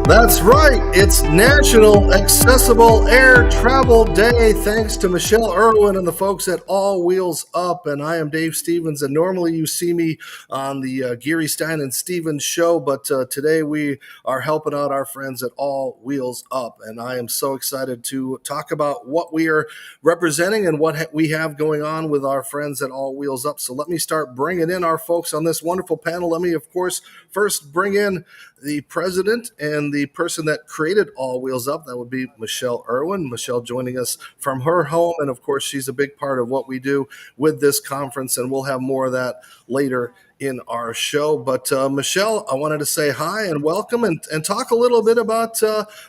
That's right. It's National Accessible Air Travel Day. Thanks to Michelle Irwin and the folks at All Wheels Up. And I am Dave Stevens. And normally you see me on the Geary Stein and Stevens show. But today we are helping out our friends at All Wheels Up. And I am so excited to talk about what we are representing and what we have going on with our friends at All Wheels Up. So let me start bringing in our folks on this wonderful panel. Let me, of course, first bring in the president and the person that created All Wheels Up. That would be Michelle Irwin. Michelle joining us from her home. And of course, she's a big part of what we do with this conference. And we'll have more of that later in our show. But Michelle, I wanted to say hi and welcome and talk a little bit about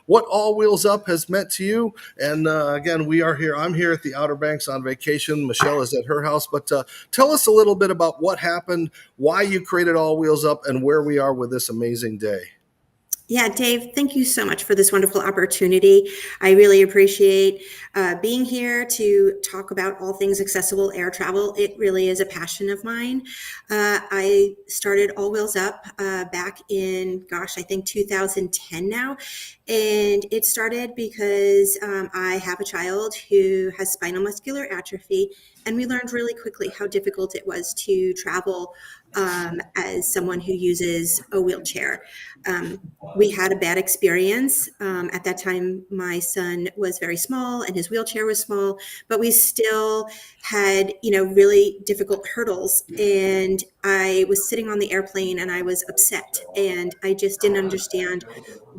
what All Wheels Up has meant to you. And again, we are here. I'm here at the Outer Banks on vacation. Michelle is at her house. But tell us a little bit about what happened, why you created All Wheels Up, and where we are with this amazing day. Yeah, Dave, thank you so much for this wonderful opportunity. I really appreciate being here to talk about all things accessible air travel. It really is a passion of mine. I started All Wheels Up back in, I think 2010 now. And it started because I have a child who has spinal muscular atrophy, and we learned really quickly how difficult it was to travel as someone who uses a wheelchair. We had a bad experience. At that time, my son was very small and his wheelchair was small, but we still had, really difficult hurdles. And I was sitting on the airplane and I was upset, and I just didn't understand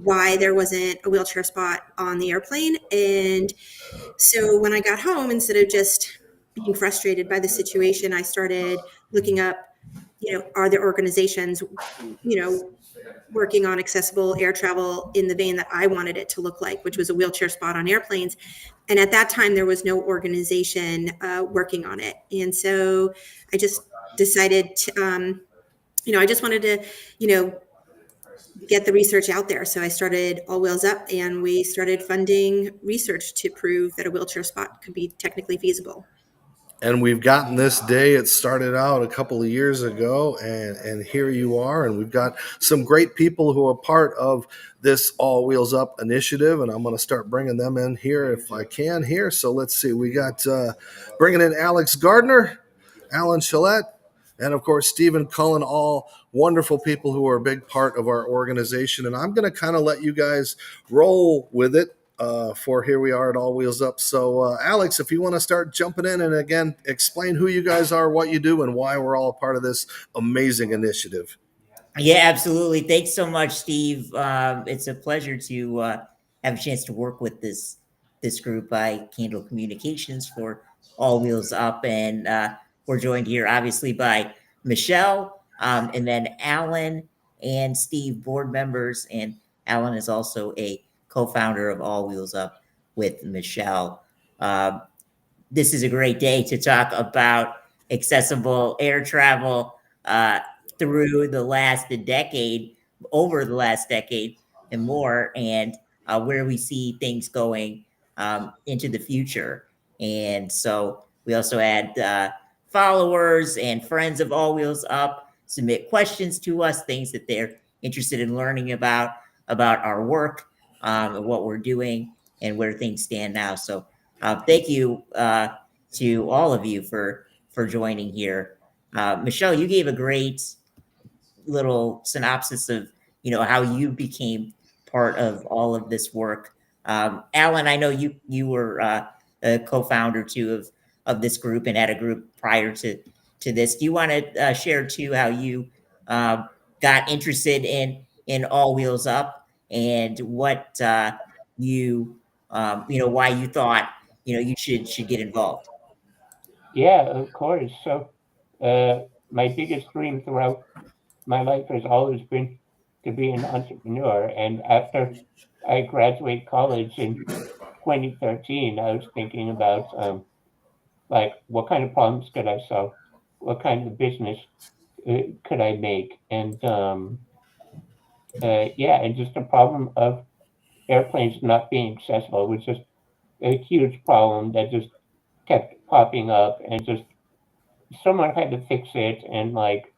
why there wasn't a wheelchair spot on the airplane. And so when I got home, instead of just being frustrated by the situation, I started looking up, are there organizations, working on accessible air travel in the vein that I wanted it to look like, which was a wheelchair spot on airplanes. And at that time, there was no organization working on it. And so I just decided to, I just wanted to, get the research out there. So I started All Wheels Up, and we started funding research to prove that a wheelchair spot could be technically feasible. And we've gotten this day. It started out a couple of years ago, and here you are. And we've got some great people who are part of this All Wheels Up initiative, and I'm going to start bringing them in here if I can here. So let's see. We got bringing in Alex Gardner, Alan Chalette, and of course, Stephen Cullen, all wonderful people who are a big part of our organization. And I'm going to kind of let you guys roll with it. For here we are at All Wheels Up. So, Alex, if you want to start jumping in and again, explain who you guys are, what you do, and why we're all a part of this amazing initiative. Yeah, absolutely. Thanks so much, Steve. It's a pleasure to have a chance to work with this group by Candle Communications for All Wheels Up. And we're joined here, obviously, by Michelle, and then Alan and Steve, board members. And Alan is also a co-founder of All Wheels Up with Michelle. This is a great day to talk about accessible air travel through the last decade, over the last decade and more, and where we see things going into the future. And so we also had followers and friends of All Wheels Up submit questions to us, things that they're interested in learning about our work. What we're doing and where things stand now. So thank you to all of you for joining here. Michelle, you gave a great little synopsis of, how you became part of all of this work. Alan, I know you were a co-founder too of this group and had a group prior to this. Do you want to share too how you got interested in All Wheels Up? And what why you thought you should get involved? Yeah, of course. So my biggest dream throughout my life has always been to be an entrepreneur. And after I graduated college in 2013, I was thinking about what kind of problems could I solve what kind of business could I make? And yeah, and just the problem of airplanes not being accessible was just a huge problem that just kept popping up, and just someone had to fix it. And like,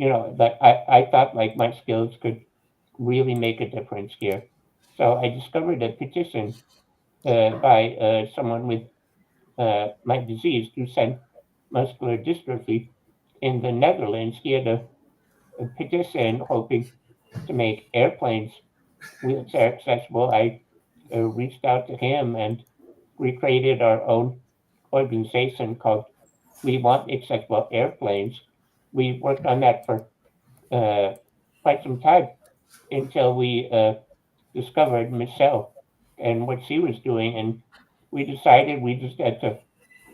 like I thought like my skills could really make a difference here. So I discovered a petition by someone with my disease, Duchenne muscular dystrophy, in the Netherlands. He had a petition hoping to make airplanes wheelchair accessible. I reached out to him, and we created our own organization called We Want Accessible Airplanes. We worked on that for uh, quite some time until we discovered Michelle and what she was doing. And we decided we just had to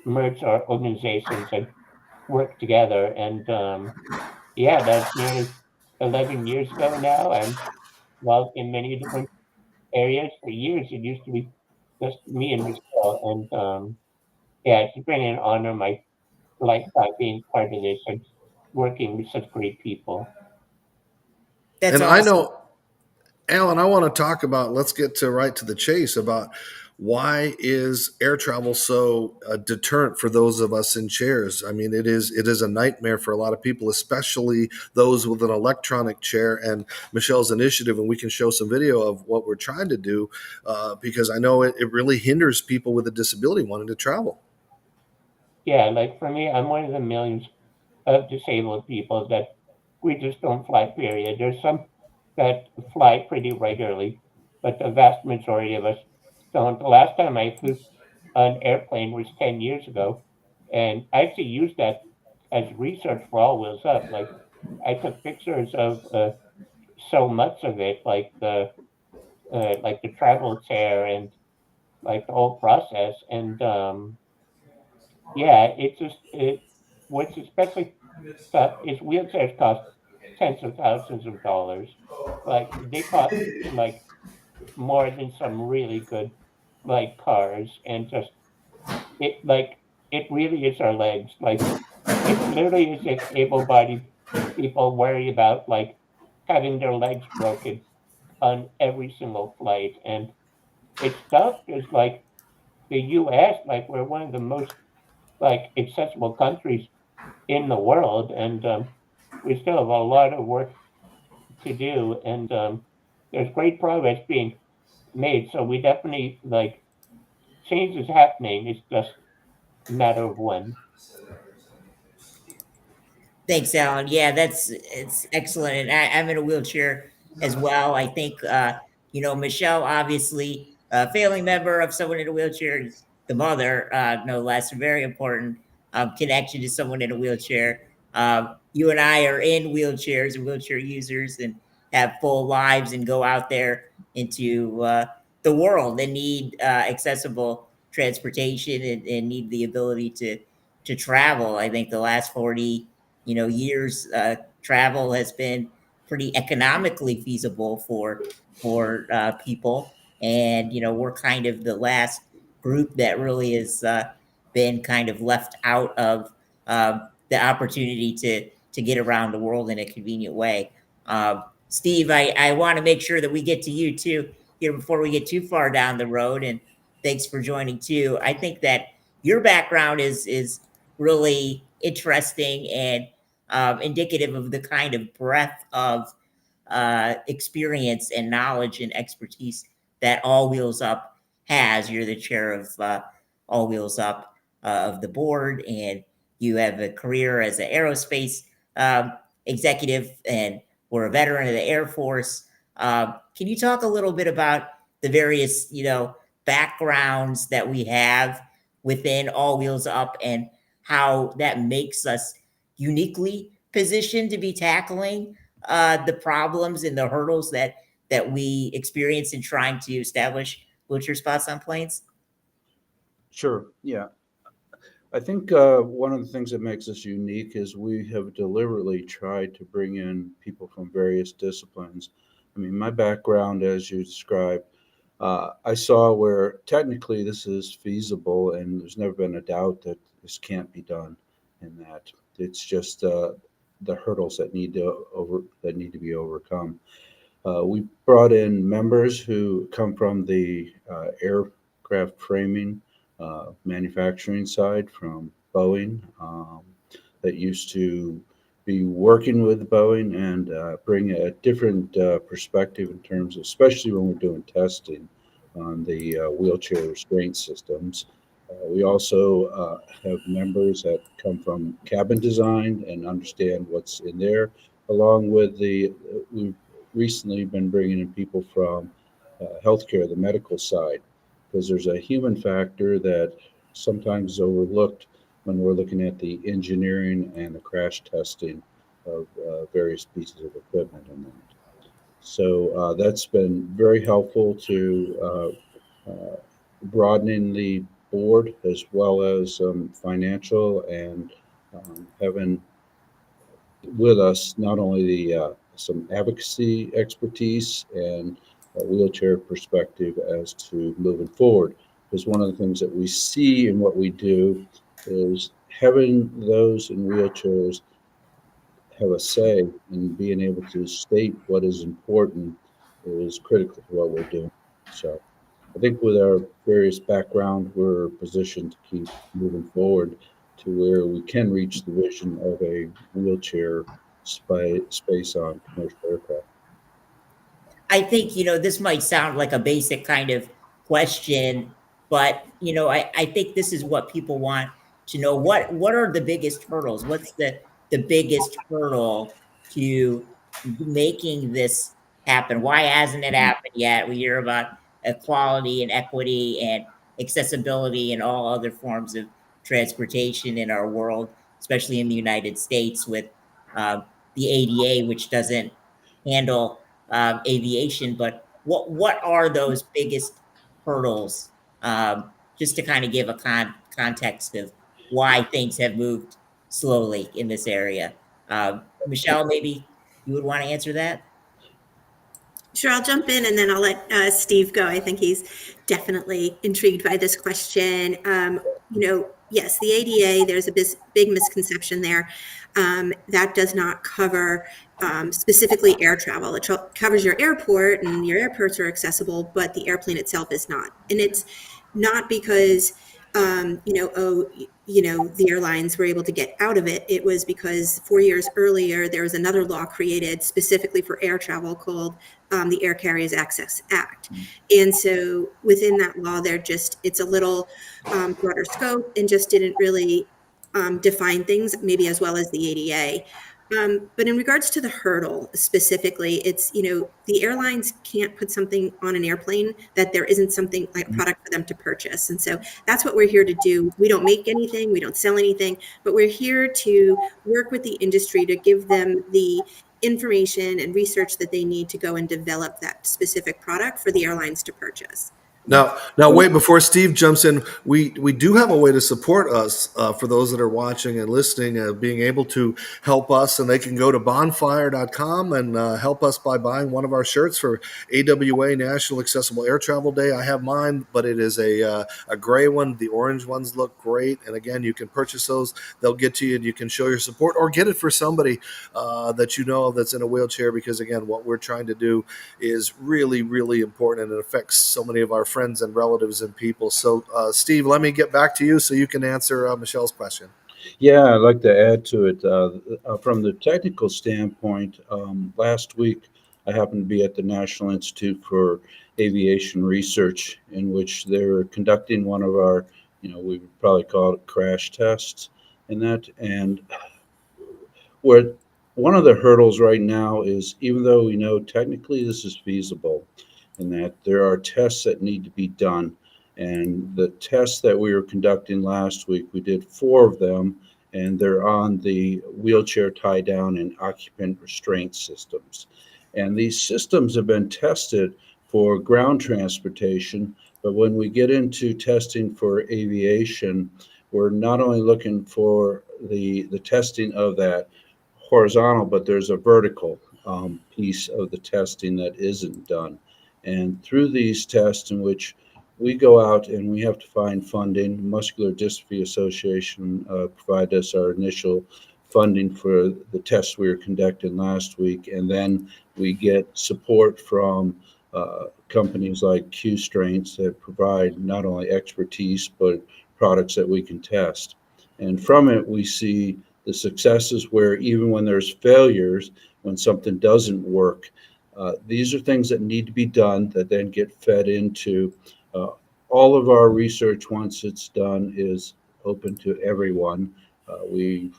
merge our organizations and work together. And yeah, that's nearly 11 years ago now. And while in many different areas for years, it used to be just me and Michelle. And yeah, it's been an honor my lifetime being part of this and working with such great people. That's And I awesome. know, Alan, I want to talk about, let's get to right to the chase about why is air travel so deterrent for those of us in chairs? I mean, it is a nightmare for a lot of people, especially those with an electronic chair. And Michelle's initiative, and we can show some video of what we're trying to do, because I know it really hinders people with a disability wanting to travel. Yeah, like for me, I'm one of the millions of disabled people that we just don't fly, period. There's some that fly pretty regularly, but the vast majority of us don't. The last time I flew an airplane was 10 years ago, and I actually used that as research for All Wheels Up. Like, I took pictures of so much of it, like the travel chair and like the whole process. And yeah, what's especially tough is wheelchairs cost tens of thousands of dollars. Like they cost like more than some really good like cars. And just it like it really is our legs. Like it literally is just able-bodied people worry about like having their legs broken on every single flight. And it's tough because like the US, like we're one of the most like accessible countries in the world, and we still have a lot of work to do. And there's great progress being made. So we definitely like change is happening. It's just a matter of when. Thanks, Alan. Yeah, it's excellent. And I'm in a wheelchair as well. I think Michelle, obviously a family member of someone in a wheelchair, the mother, no less, a very important connection to someone in a wheelchair. You and I are in wheelchairs and wheelchair users and have full lives and go out there into the world and need accessible transportation and need the ability to travel. I think the last 40 years, travel has been pretty economically feasible for people, and we're kind of the last group that really has been kind of left out of the opportunity to get around the world in a convenient way. Steve, I want to make sure that we get to you too here before we get too far down the road, and thanks for joining too. I think that your background is really interesting and indicative of the kind of breadth of experience and knowledge and expertise that All Wheels Up has. You're the chair of All Wheels Up of the board, and you have a career as an aerospace executive, and were a veteran of the Air Force. Can you talk a little bit about the various, backgrounds that we have within All Wheels Up and how that makes us uniquely positioned to be tackling the problems and the hurdles that we experience in trying to establish wheelchair spots on planes? Sure. Yeah. I think one of the things that makes us unique is we have deliberately tried to bring in people from various disciplines. I mean, my background, as you described, I saw where technically this is feasible, and there's never been a doubt that this can't be done. in that. It's just the hurdles that need to be overcome. We brought in members who come from the aircraft framing manufacturing side from Boeing, that used to be working with Boeing and bring a different perspective in terms of, especially when we're doing testing on the wheelchair restraint systems. We also have members that come from cabin design and understand what's in there, along with we've recently been bringing in people from healthcare, the medical side, because there's a human factor that sometimes is overlooked when we're looking at the engineering and the crash testing of various pieces of equipment in that. So that's been very helpful to broadening the board as well as financial and having with us not only the some advocacy expertise and a wheelchair perspective as to moving forward. Because one of the things that we see in what we do is having those in wheelchairs have a say in being able to state what is important is critical to what we're doing. So I think with our various background, we're positioned to keep moving forward to where we can reach the vision of a wheelchair space on commercial aircraft. I think, this might sound like a basic kind of question, but, I think this is what people want to know. What are the biggest hurdles? What's the biggest hurdle to making this happen? Why hasn't it happened yet? We hear about equality and equity and accessibility and all other forms of transportation in our world, especially in the United States with the ADA, which doesn't handle aviation, but what are those biggest hurdles? Just to kind of give a context of why things have moved slowly in this area. Michelle, maybe you would want to answer that. Sure, I'll jump in and then I'll let Steve go. I think he's definitely intrigued by this question. Yes, the ADA, there's a big misconception there. That does not cover specifically air travel. It covers your airport, and your airports are accessible, but the airplane itself is not. And it's not because the airlines were able to get out of it. It was because 4 years earlier, there was another law created specifically for air travel called the Air Carriers Access Act. And so within that law, it's a little broader scope and just didn't really define things maybe as well as the ADA. But in regards to the hurdle specifically, it's, the airlines can't put something on an airplane that there isn't something like a product for them to purchase. And so that's what we're here to do. We don't make anything, we don't sell anything, but we're here to work with the industry to give them the information and research that they need to go and develop that specific product for the airlines to purchase. Now, wait, before Steve jumps in, we do have a way to support us for those that are watching and listening, being able to help us, and they can go to bonfire.com and help us by buying one of our shirts for AWA National Accessible Air Travel Day. I have mine, but it is a gray one. The orange ones look great. And again, you can purchase those. They'll get to you and you can show your support or get it for somebody that you know that's in a wheelchair, because again, what we're trying to do is really, really important, and it affects so many of our friends and relatives and people. So, Steve, let me get back to you so you can answer Michelle's question. Yeah, I'd like to add to it. From the technical standpoint, last week I happened to be at the National Institute for Aviation Research, in which they're conducting one of our, we would probably call it crash tests, and where one of the hurdles right now is, even though we know technically this is feasible, and that there are tests that need to be done. And the tests that we were conducting last week, we did 4 of them, and they're on the wheelchair tie down and occupant restraint systems. And these systems have been tested for ground transportation, but when we get into testing for aviation, we're not only looking for the testing of that horizontal, but there's a vertical piece of the testing that isn't done. And through these tests, in which we go out and we have to find funding. Muscular Dystrophy Association provided us our initial funding for the tests we were conducting last week, and then we get support from companies like Q Strains that provide not only expertise but products that we can test. And from it, we see the successes where even when there's failures, when something doesn't work, these are things that need to be done that then get fed into uh, all of our research. Once it's done, is open to everyone. We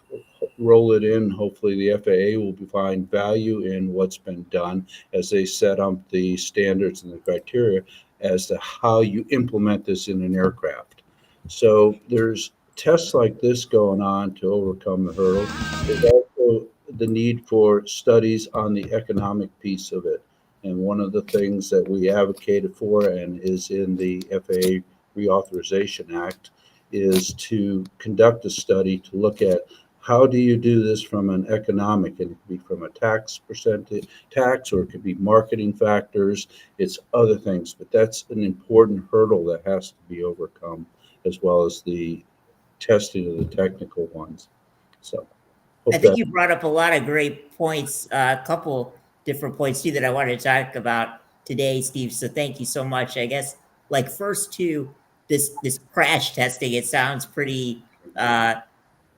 roll it in. Hopefully, the FAA will find value in what's been done as they set up the standards and the criteria as to how you implement this in an aircraft. So there's tests like this going on to overcome the hurdle. There's also the need for studies on the economic piece of it. And one of the things that we advocated for and is in the FAA Reauthorization Act is to conduct a study to look at how do you do this from an economic, and it could be from a tax percentage tax, or it could be marketing factors, it's other things, but that's an important hurdle that has to be overcome, as well as the testing of the technical ones. So I hope think that, you brought up a lot of great points, a couple different points too that I wanted to talk about today, Steve. So thank you so much. I guess like first to this crash testing, uh,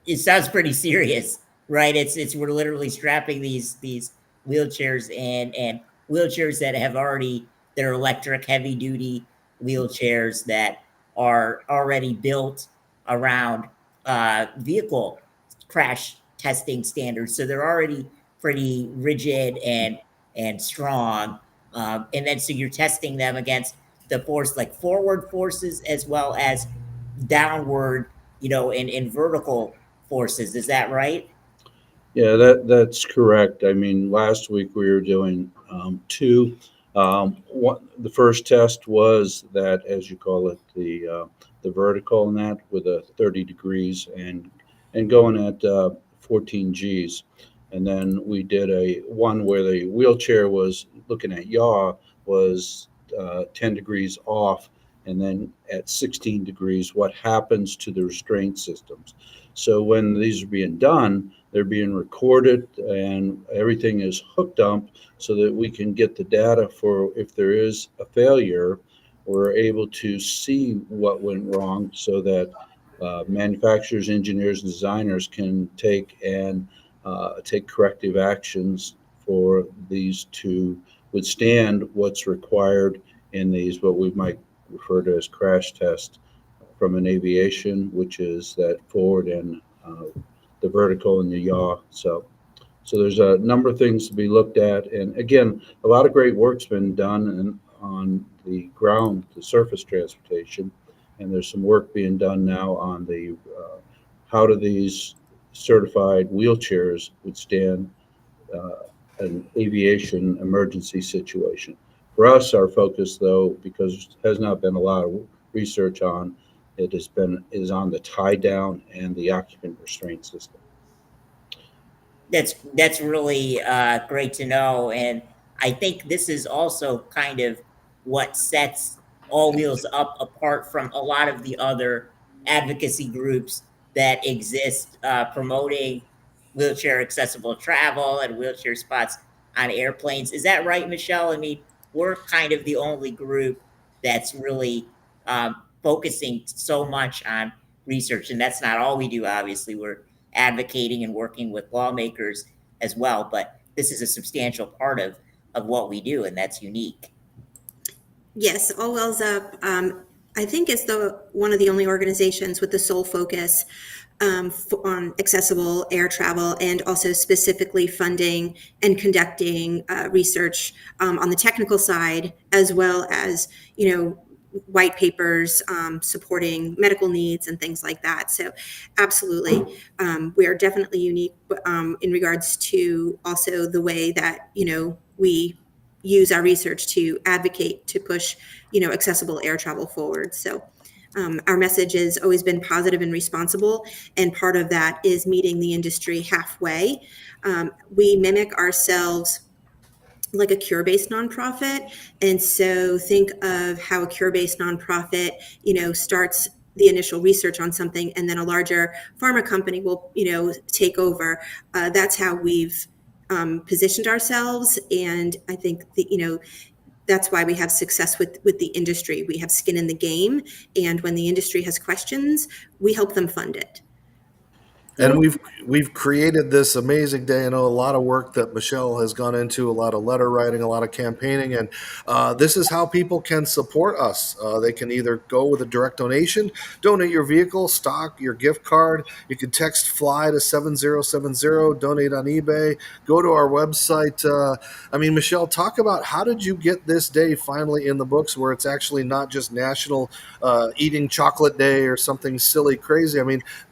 it sounds pretty serious, right? It's we're literally strapping these wheelchairs and wheelchairs that have already that are electric heavy duty wheelchairs that are already built around vehicle crash testing standards, so they're already pretty rigid and strong. And then so you're testing them against the force like forward forces as well as downward, in vertical forces. Is that right? yeah, that's correct. I mean, last week we were doing two. The first test was that, as you call it, the vertical, and that with a 30 degrees and going at 14 Gs. And then we did a one where the wheelchair was looking at yaw was 10 degrees off, and then at 16 degrees, what happens to the restraint systems. So when these are being done, they're being recorded and everything is hooked up so that we can get the data for if there is a failure, we're able to see what went wrong so that manufacturers, engineers, and designers can take corrective actions for these to withstand what's required in these, what we might refer to as crash test from an aviation, which is that forward and the vertical and the yaw. So there's a number of things to be looked at. And again, a lot of great work's been done on the ground, the surface transportation. And there's some work being done now on the how do these certified wheelchairs withstand an aviation emergency situation. For us, our focus, though, because there has not been a lot of research on it, is on the tie down and the occupant restraint system. That's really great to know, and I think this is also kind of what sets All Wheels Up apart from a lot of the other advocacy groups that exist promoting wheelchair accessible travel and wheelchair spots on airplanes. Is that right, Michelle? I mean, we're kind of the only group that's really focusing so much on research, and that's not all we do. Obviously, we're advocating and working with lawmakers as well. But this is a substantial part of what we do, and that's unique. Yes, All Wells Up, I think is one of the only organizations with the sole focus on accessible air travel, and also specifically funding and conducting research on the technical side, as well as, white papers supporting medical needs and things like that. So absolutely, we are definitely unique in regards to also the way that, we use our research to advocate to push, accessible air travel forward. So our message has always been positive and responsible, and part of that is meeting the industry halfway. We mimic ourselves like a cure-based nonprofit. And so think of how a cure-based nonprofit, starts the initial research on something, and then a larger pharma company will, take over. That's how we've positioned ourselves. And I think that's why we have success with the industry. We have skin in the game, and when the industry has questions, we help them fund it. And we've created this amazing day. I know a lot of work that Michelle has gone into, a lot of letter writing, a lot of campaigning, and this is how people can support us. They can either go with a direct donation, donate your vehicle, stock, your gift card. You can text FLY to 7070, donate on eBay, go to our website. Michelle, talk about how did you get this day finally in the books where it's actually not just National Eating Chocolate Day or something silly crazy.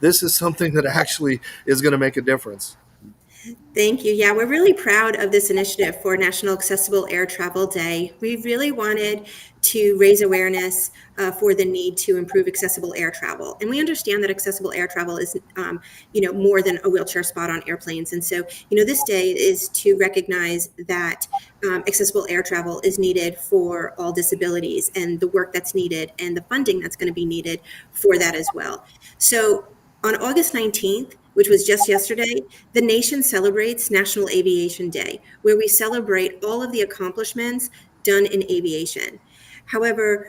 This is something that actually is going to make a difference. Thank you. Yeah, we're really proud of this initiative for National Accessible Air Travel Day. We really wanted to raise awareness for the need to improve accessible air travel. And we understand that accessible air travel is, more than a wheelchair spot on airplanes. And so, this day is to recognize that accessible air travel is needed for all disabilities, and the work that's needed and the funding that's going to be needed for that as well. So on August 19th, which was just yesterday, the nation celebrates National Aviation Day, where we celebrate all of the accomplishments done in aviation. However,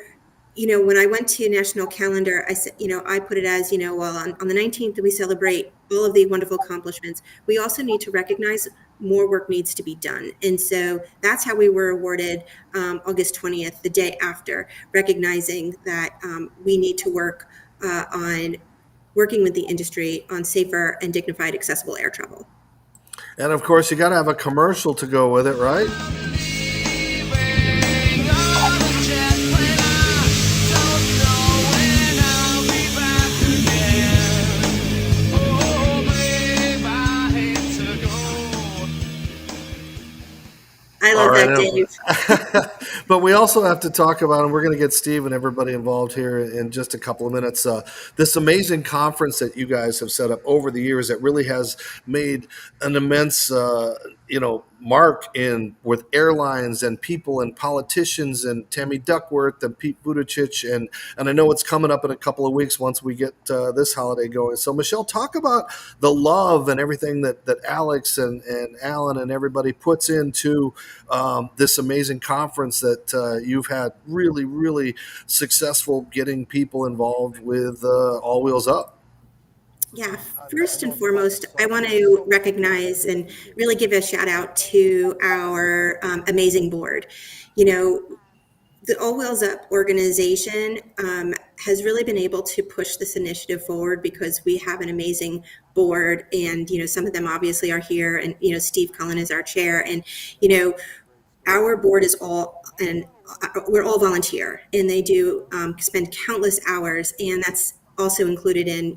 when I went to national calendar, I said, I put it as, well, on the 19th, we celebrate all of the wonderful accomplishments. We also need to recognize more work needs to be done. And so that's how we were awarded August 20th, the day after, recognizing that we need to work on working with the industry on safer and dignified accessible air travel. And of course, you got to have a commercial to go with it, right? I love that, Dave. But we also have to talk about, and we're going to get Steve and everybody involved here in just a couple of minutes, this amazing conference that you guys have set up over the years that really has made an immense, mark in with airlines and people and politicians and Tammy Duckworth and Pete Buttigieg. And I know it's coming up in a couple of weeks once we get this holiday going. So, Michelle, talk about the love and everything that Alex and Alan and everybody puts into this amazing conference that you've had really, really successful getting people involved with All Wheels Up. Yeah, first and foremost, I want to recognize and really give a shout out to our amazing board. The All Wheels Up organization has really been able to push this initiative forward because we have an amazing board, and some of them obviously are here, and Steve Cullen is our chair, and our board is we're all volunteer, and they do spend countless hours, and that's also included in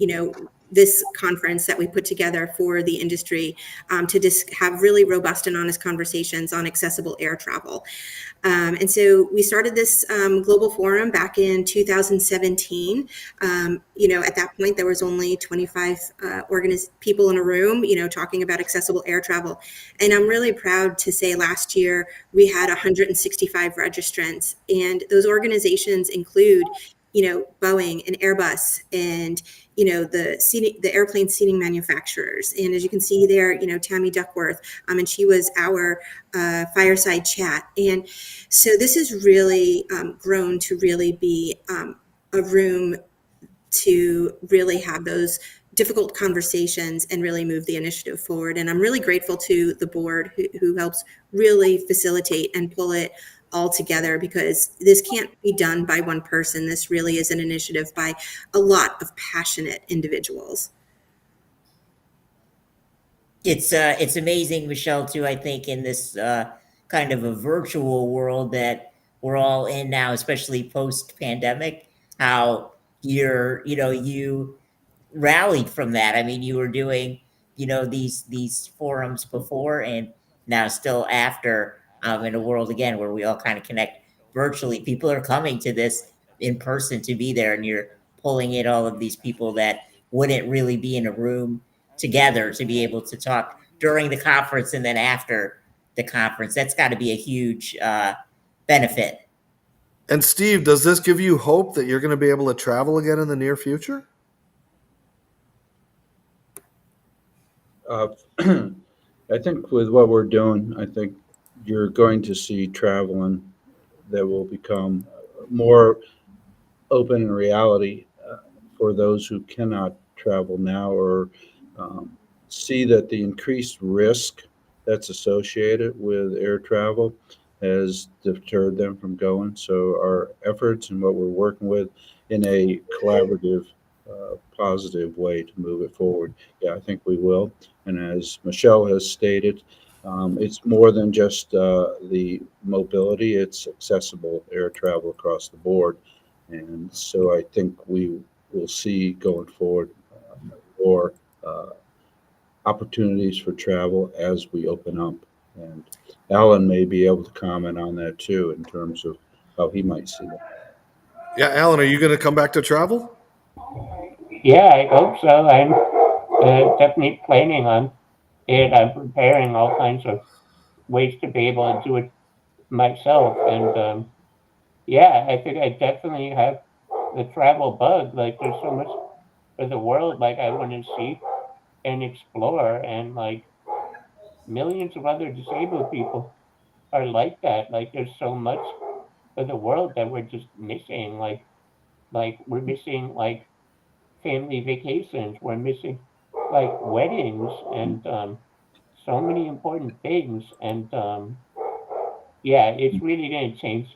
this conference that we put together for the industry to just have really robust and honest conversations on accessible air travel. And so we started this global forum back in 2017. At that point, there was only 25 people in a room, talking about accessible air travel. And I'm really proud to say last year we had 165 registrants. And those organizations include, Boeing and Airbus and the airplane seating manufacturers. And as you can see there, Tammy Duckworth, and she was our fireside chat. And so this has really grown to really be a room to really have those difficult conversations and really move the initiative forward. And I'm really grateful to the board who helps really facilitate and pull it all together, because this can't be done by one person. This really is an initiative by a lot of passionate individuals. It's amazing, Michelle, too, I think, in this kind of a virtual world that we're all in now, especially post-pandemic, how you rallied from that. I mean, you were doing, these forums before and now still after, in a world again where we all kind of connect virtually. People are coming to this in person to be there, and you're pulling in all of these people that wouldn't really be in a room together to be able to talk during the conference and then after the conference. That's got to be a huge benefit. And Steve, does this give you hope that you're going to be able to travel again in the near future? I think with what we're doing, I think you're going to see traveling that will become more open in reality for those who cannot travel now, or um, see that the increased risk that's associated with air travel has deterred them from going. So our efforts and what we're working with in a collaborative, positive way to move it forward. Yeah, I think we will. And as Michelle has stated, it's more than just the mobility, it's accessible air travel across the board. And so I think we will see going forward more uh, opportunities for travel as we open up. And Alan may be able to comment on that too, in terms of how he might see that. Yeah, Alan, are you going to come back to travel? Yeah, I hope so. I'm definitely planning on it. I'm preparing all kinds of ways to be able to do it myself. And yeah, I think I definitely have the travel bug. Like, there's so much of the world like I want to see and explore, and like millions of other disabled people are like that. Like, there's so much of the world that we're just missing. Like we're missing like family vacations. We're missing like weddings and so many important things. And yeah, it's really going to change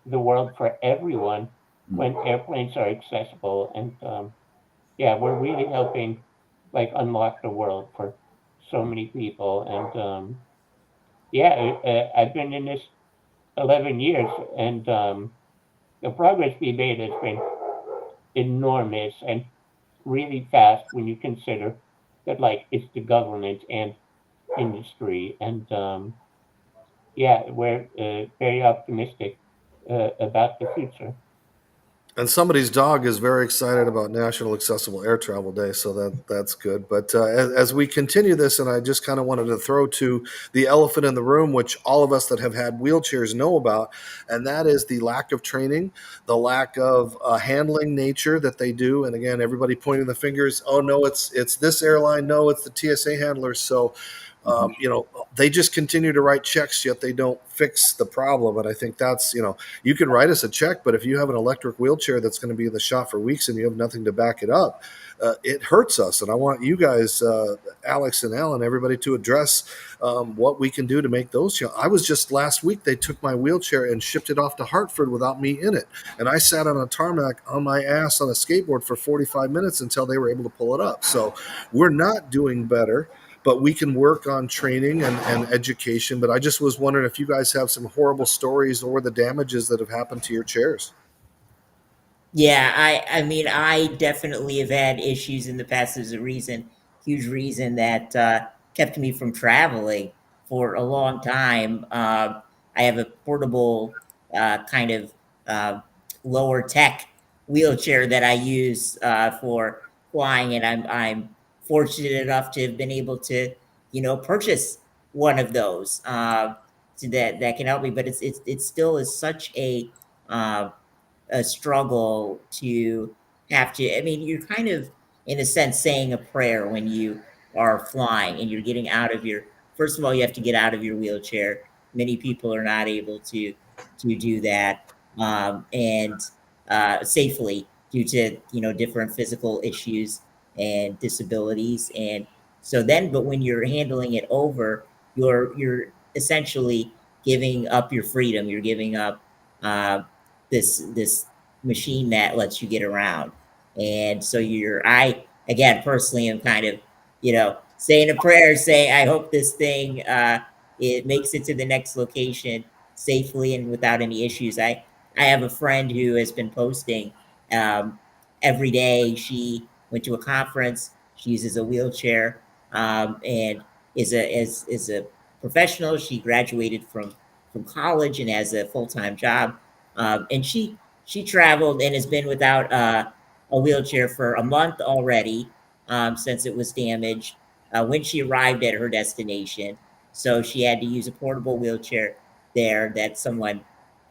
the world for everyone when airplanes are accessible. And yeah, we're really helping like unlock the world for so many people. And yeah, I've been in this 11 years, and the progress we made has been enormous and really fast when you consider that like it's the government and industry. And yeah, we're very optimistic about the future. And somebody's dog is very excited about National Accessible Air Travel Day, so that's good. But as we continue this, and I just kind of wanted to throw to the elephant in the room, which all of us that have had wheelchairs know about, and that is the lack of training, the lack of handling nature that they do. And again, everybody pointing the fingers. Oh no, it's this airline. No, it's the TSA handlers. So they just continue to write checks, yet they don't fix the problem. And I think that's, you can write us a check, but if you have an electric wheelchair that's going to be in the shop for weeks and you have nothing to back it up, it hurts us. And I want you guys, Alex and Alan, everybody to address what we can do to make those. I was just last week, they took my wheelchair and shipped it off to Hartford without me in it. And I sat on a tarmac on my ass on a skateboard for 45 minutes until they were able to pull it up. So we're not doing better, but we can work on training and education. But I just was wondering if you guys have some horrible stories or the damages that have happened to your chairs. Yeah, I mean, I definitely have had issues in the past. There's a huge reason that kept me from traveling for a long time. I have a portable kind of uh, lower tech wheelchair that I use for flying, and I'm fortunate enough to have been able to, purchase one of those so that can help me. But it still is such a struggle to have to. I mean, you're kind of, in a sense, saying a prayer when you are flying and you're getting out of your. First of all, you have to get out of your wheelchair. Many people are not able to do that, and safely due to different physical issues and disabilities. And so then, but when you're handling it over, you're essentially giving up your freedom. You're giving up uh, this machine that lets you get around. And so I again personally am kind of, saying a prayer, saying I hope this thing it makes it to the next location safely and without any issues. I have a friend who has been posting every day. She went to a conference. She uses a wheelchair and is a professional. She graduated from college and has a full time job. And she traveled and has been without a wheelchair for a month already since it was damaged when she arrived at her destination. So she had to use a portable wheelchair there that someone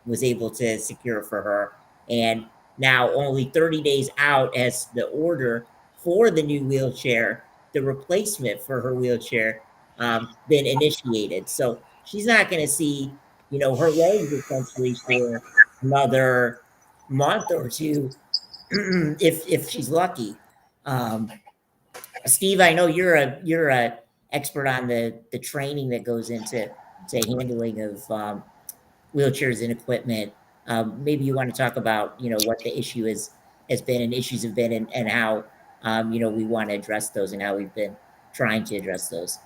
was able to secure for her. And now, only 30 days out, as the order for the new wheelchair, the replacement for her wheelchair, been initiated. So she's not going to see, her legs essentially for another month or two, if she's lucky. Um, Steve, I know you're a expert on the training that goes into handling of wheelchairs and equipment. Maybe you want to talk about what the issue has been and issues have been, and how we want to address those, and how we've been trying to address those.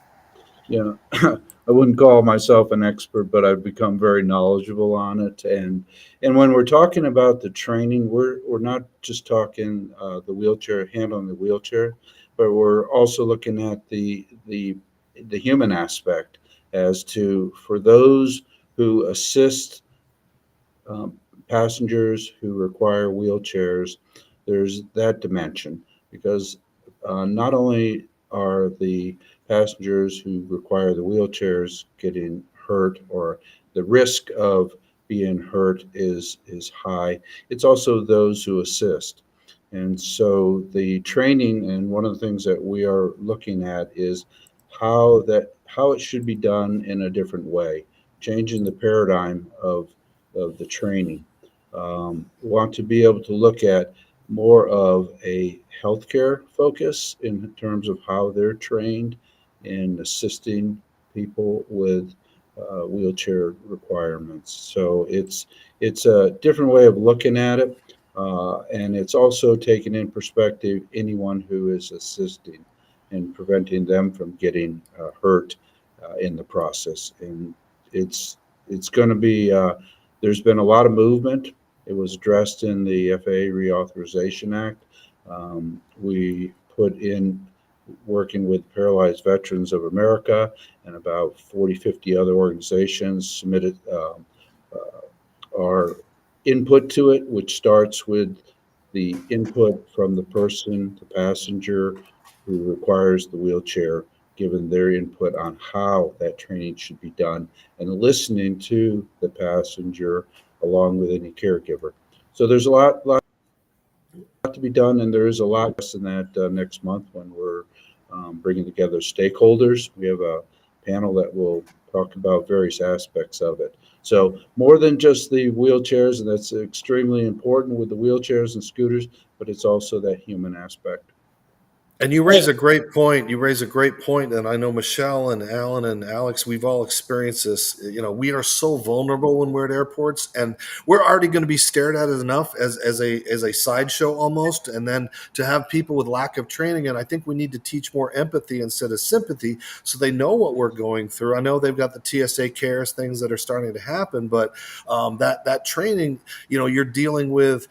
Yeah, I wouldn't call myself an expert, but I've become very knowledgeable on it. And when we're talking about the training, we're not just talking the wheelchair, handling the wheelchair, but we're also looking at the human aspect as to, for those who assist um, passengers who require wheelchairs, there's that dimension, because not only are the passengers who require the wheelchairs getting hurt, or the risk of being hurt is high, it's also those who assist. And so the training, and one of the things that we are looking at, is how it should be done in a different way, changing the paradigm of the training. Want to be able to look at more of a healthcare focus in terms of how they're trained in assisting people with wheelchair requirements. So it's a different way of looking at it, and it's also taking in perspective anyone who is assisting and preventing them from getting hurt in the process. And it's going to be there's been a lot of movement. It was addressed in the FAA Reauthorization Act. We put in, working with Paralyzed Veterans of America and about 40, 50 other organizations, submitted our input to it, which starts with the input from the person, the passenger who requires the wheelchair, given their input on how that training should be done, and listening to the passenger along with any caregiver. So there's a lot to be done, and there is a lot less than that next month when we're bringing together stakeholders. We have a panel that will talk about various aspects of it. So more than just the wheelchairs, and that's extremely important with the wheelchairs and scooters, but it's also that human aspect. And you raise a great point. You raise a great point, and I know Michelle and Alan and Alex, we've all experienced this. We are so vulnerable when we're at airports, and we're already going to be stared at enough as a sideshow almost, and then to have people with lack of training. And I think we need to teach more empathy instead of sympathy, so they know what we're going through. I know they've got the TSA cares things that are starting to happen, but that training, you're dealing with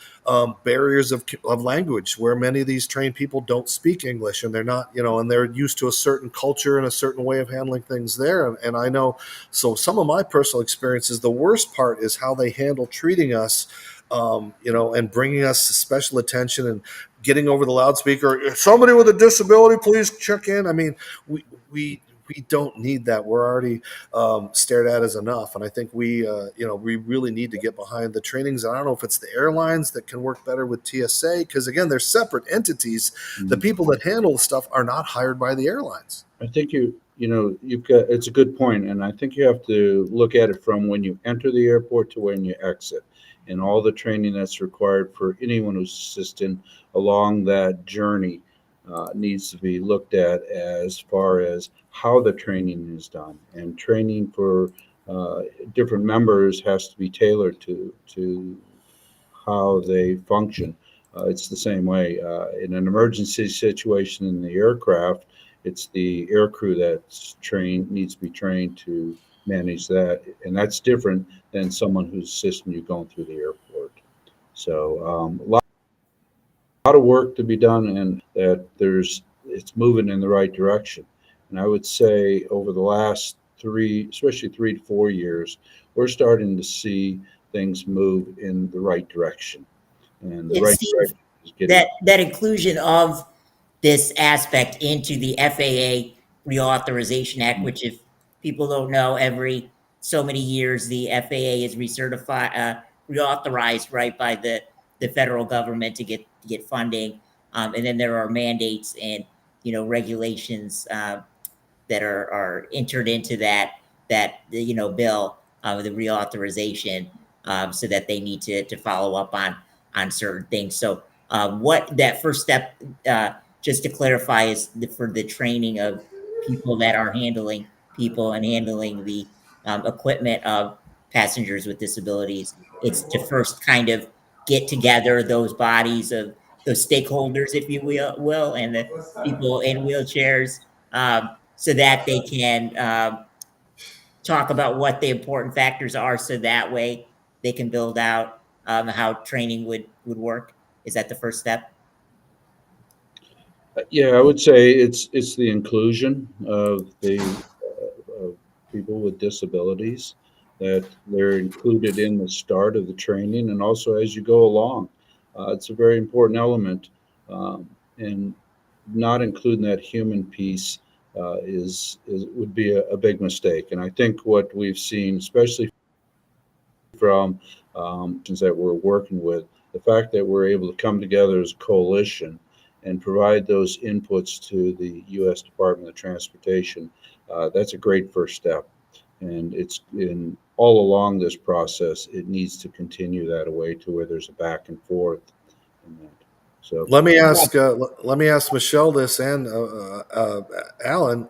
barriers of language, where many of these trained people don't speak English, and they're not, and they're used to a certain culture and a certain way of handling things there. And I know, so some of my personal experiences, the worst part is how they handle treating us, and bringing us special attention and getting over the loudspeaker. If somebody with a disability, please check in. I mean, we don't need that. We're already stared at as enough. And I think we really need to get behind the trainings. And I don't know if it's the airlines that can work better with TSA, because again, they're separate entities. Mm-hmm. The people that handle stuff are not hired by the airlines. I think you've got, it's a good point. And I think you have to look at it from when you enter the airport to when you exit, and all the training that's required for anyone who's assisting along that journey needs to be looked at, as far as how the training is done. And training for different members has to be tailored to how they function. It's the same way in an emergency situation in the aircraft. It's the aircrew that's needs to be trained to manage that, and that's different than someone who's assisting you going through the airport. So a lot of work to be done, and that it's moving in the right direction. And I would say over the last especially 3 to 4 years, we're starting to see things move in the right direction. And the right Steve, direction is getting that inclusion of this aspect into the FAA Reauthorization Act, which, if people don't know, every so many years the FAA is reauthorized, right, by the federal government to get funding, and then there are mandates and regulations that are entered into that bill, the reauthorization, so that they need to follow up on certain things. So what that first step, just to clarify, is for the training of people that are handling people and handling the equipment of passengers with disabilities. It's to first kind of get together those bodies of those stakeholders, if you will, and the people in wheelchairs, so that they can talk about what the important factors are, so that way they can build out how training would work. Is that the first step? Yeah, I would say it's the inclusion of of people with disabilities, that they're included in the start of the training and also as you go along. It's a very important element, and not including that human piece is would be a big mistake. And I think what we've seen, especially from that we're working with, the fact that we're able to come together as a coalition and provide those inputs to the U.S. Department of Transportation, that's a great first step. And it's in all along this process, it needs to continue that way to where there's a back and forth. In that. So Let me ask Michelle this, and Alan.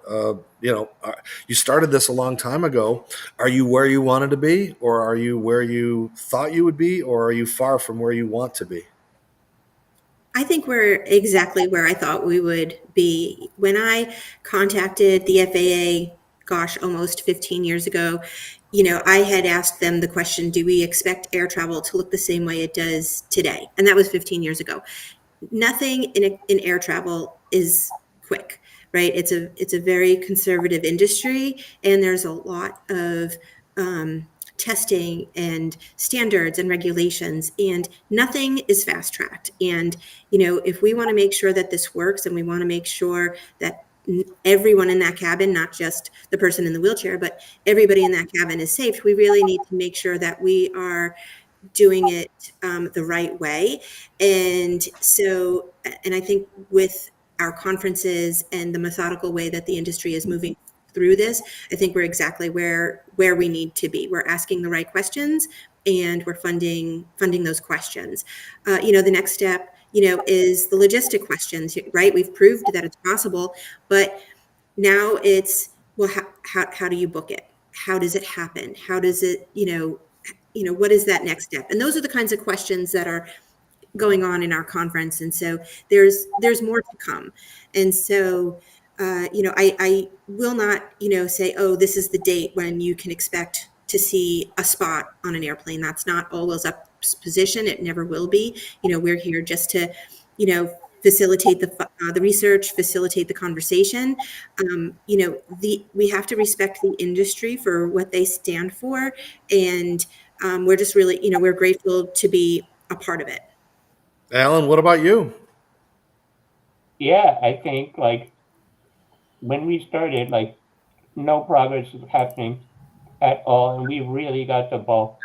You started this a long time ago. Are you where you wanted to be, or are you where you thought you would be, or are you far from where you want to be? I think we're exactly where I thought we would be. When I contacted the FAA, gosh, almost 15 years ago, I had asked them the question, do we expect air travel to look the same way it does today? And that was 15 years ago. Nothing in air travel is quick, right? It's a very conservative industry, and there's a lot of testing and standards and regulations, and nothing is fast tracked. And if we want to make sure that this works, and we want to make sure that everyone in that cabin, not just the person in the wheelchair, but everybody in that cabin is safe, we really need to make sure that we are doing it the right way. And so, and I think with our conferences and the methodical way that the industry is moving through this, I think we're exactly where we need to be. We're asking the right questions, and we're funding those questions. The next step, is the logistic questions, right? We've proved that it's possible, but now it's, well, how do you book it? How does it happen? How does it, what is that next step? And those are the kinds of questions that are going on in our conference. And so there's more to come. And so, I will not, say, oh, this is the date when you can expect to see a spot on an airplane. That's not All Wheels Up's position. It never will be. We're here just to, facilitate the research, facilitate the conversation. We have to respect the industry for what they stand for, and we're just really, we're grateful to be a part of it. Alan, what about you? Yeah, I think like when we started, like no progress was happening at all, and we really got the ball